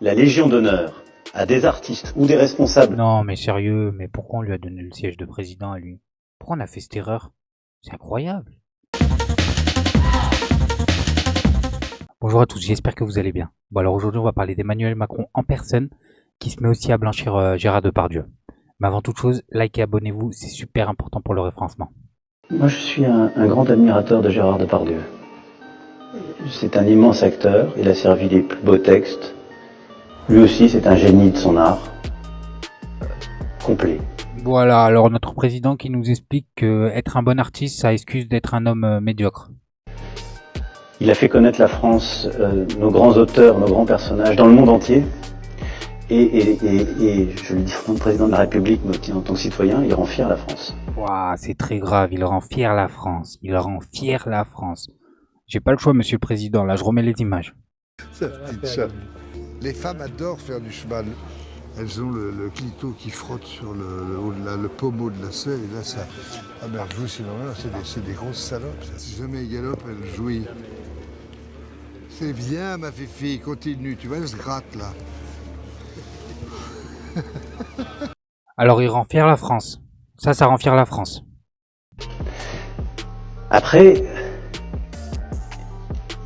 la Légion d'honneur à des artistes ou des responsables... Non mais sérieux, mais pourquoi on lui a donné le siège de président à lui? Pourquoi on a fait cette erreur? C'est incroyable. Bonjour à tous, j'espère que vous allez bien. Bon alors aujourd'hui on va parler d'Emmanuel Macron en personne, qui se met aussi à blanchir Gérard Depardieu. Mais avant toute chose, likez et abonnez-vous, c'est super important pour le référencement. Moi je suis un grand admirateur de Gérard Depardieu. C'est un immense acteur, il a servi les plus beaux textes. Lui aussi c'est un génie de son art. Complet. Voilà, alors notre président qui nous explique que être un bon artiste, ça excuse d'être un homme médiocre. Il a fait connaître la France, nos grands auteurs, nos grands personnages dans le monde entier. Et je le dis en tant que président de la République, mais aussi en tant que citoyen, il rend fier la France. Waouh, c'est très grave, il rend fier la France. Il rend fier la France. J'ai pas le choix, monsieur le président, là je remets les images. Les femmes adorent faire du cheval. Elles ont le clito qui frotte sur le pommeau de la selle et là ça... Ah mais elle jouit, c'est des grosses salopes. Si jamais elles galopent, elles jouissent. C'est bien ma fifi, continue, tu vois, elle se gratte là. Alors il rend fier la France. Ça rend fier la France. Après,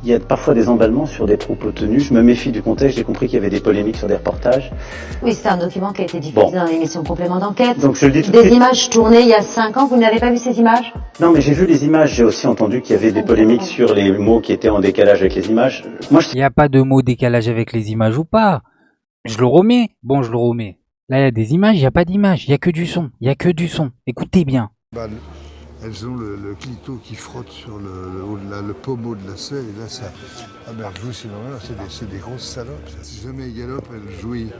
il y a parfois des emballements sur des propos tenus. Je me méfie du contexte, j'ai compris qu'il y avait des polémiques sur des reportages. Oui, c'est un document qui a été diffusé dans l'émission Complément d'enquête. Donc je le dis tout de Des suite. images tournées il y a 5 ans, vous n'avez pas vu ces images? Non, mais j'ai vu les images, j'ai aussi entendu qu'il y avait des polémiques sur les mots qui étaient en décalage avec les images. Moi, Il n'y a pas de mot décalage avec les images ou pas. Je le remets. Bon, je le remets. Là, il y a des images, il n'y a pas d'image. Il n'y a que du son. Il n'y a que du son. Écoutez bien. Elles ont le clito qui frotte sur le pommeau de la selle et là ça... Ah mais elle jouit, c'est des grosses salopes. Si jamais elles galopent, elles jouissent.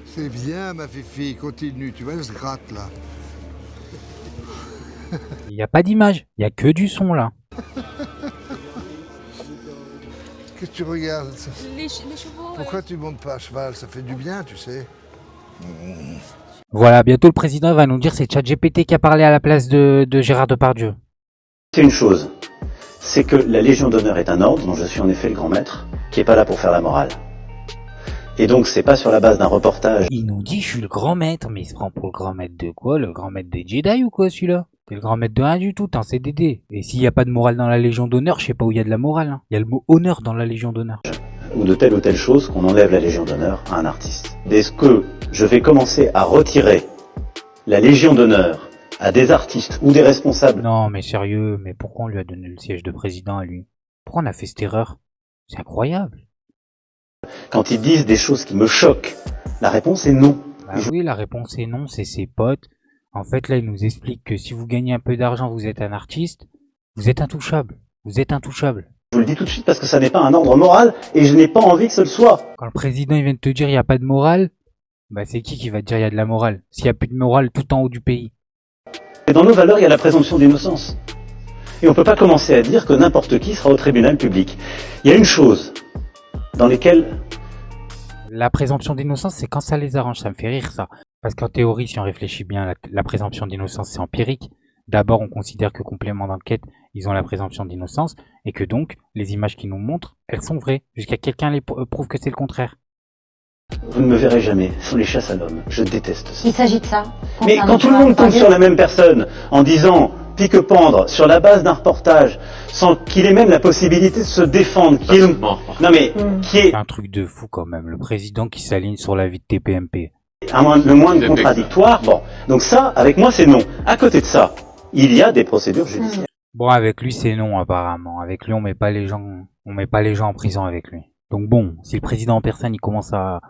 C'est bien ma fifi, continue, tu vois, elle se gratte là. Il n'y a pas d'image. Il n'y a que du son là. Qu'est-ce que tu regardes? Les chevaux. Pourquoi tu montes pas à cheval? Ça fait du bien, tu sais. Voilà, bientôt le président va nous dire c'est ChatGPT qui a parlé à la place de Gérard Depardieu. c'est une chose, c'est que la Légion d'honneur est un ordre, dont je suis en effet le grand maître, qui n'est pas là pour faire la morale. Et donc c'est pas sur la base d'un reportage. Il nous dit je suis le grand maître, mais il se prend pour le grand maître de quoi? Le grand maître des Jedi ou quoi celui-là? T'es le grand maître de rien du tout, t'es un CDD. Et s'il n'y a pas de morale dans la Légion d'honneur, je sais pas où il y a de la morale. Hein. Il y a le mot honneur dans la Légion d'honneur. Ou de telle ou telle chose qu'on enlève la Légion d'honneur à un artiste. Est-ce que je vais commencer à retirer la Légion d'honneur à des artistes ou des responsables? Non mais sérieux, mais pourquoi on lui a donné le siège de président à lui? Pourquoi on a fait cette erreur? C'est incroyable. Quand ils disent des choses qui me choquent, la réponse est non. Bah oui, la réponse est non, c'est ses potes. En fait là il nous explique que si vous gagnez un peu d'argent, vous êtes un artiste, vous êtes intouchable. Vous êtes intouchable. Je vous le dis tout de suite parce que ça n'est pas un ordre moral et je n'ai pas envie que ce le soit. Quand le président il vient de te dire il n'y a pas de morale, bah c'est qui va te dire il y a de la morale? S'il n'y a plus de morale tout en haut du pays. Et dans nos valeurs, il y a la présomption d'innocence. Et on ne peut pas commencer à dire que n'importe qui sera au tribunal public. Il y a une chose dans lesquelles... La présomption d'innocence, c'est quand ça les arrange, ça me fait rire ça. Parce qu'en théorie, si on réfléchit bien, la présomption d'innocence c'est empirique. D'abord, on considère que complément d'enquête, ils ont la présomption d'innocence, et que donc, les images qu'ils nous montrent, elles sont vraies, jusqu'à quelqu'un les prouve que c'est le contraire. Vous ne me verrez jamais sur les chasses à l'homme. Je déteste ça. Il s'agit de ça. Mais quand tout le monde tombe sur la même personne en disant pique-pendre sur la base d'un reportage sans qu'il ait même la possibilité de se défendre, qui est... Non mais qui est C'est un truc de fou quand même, le président qui s'aligne sur la vie de TPMP. le moins de contradictoire. Bon, donc ça, avec moi, c'est non. À côté de ça, il y a des procédures judiciaires. Bon, avec lui c'est non apparemment. Avec lui on met pas les gens en prison avec lui. Donc bon, si le président en personne il commence à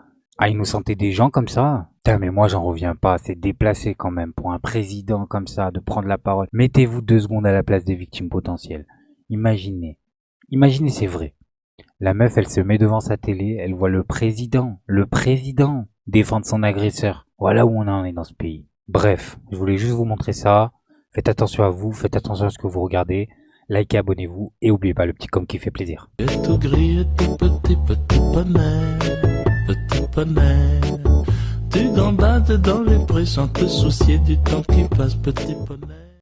innocenter des gens comme ça, putain mais moi j'en reviens pas, c'est déplacé quand même pour un président comme ça de prendre la parole. Mettez-vous 2 secondes à la place des victimes potentielles. Imaginez c'est vrai. La meuf elle se met devant sa télé, elle voit le président défendre son agresseur. Voilà où on en est dans ce pays. Bref, je voulais juste vous montrer ça. Faites attention à vous, faites attention à ce que vous regardez. Likez, abonnez-vous et n'oubliez pas le petit com qui fait plaisir. Tout gris, tout petit poney. Tu gambades dans les prés sans te soucier du temps qui passe, petit poney.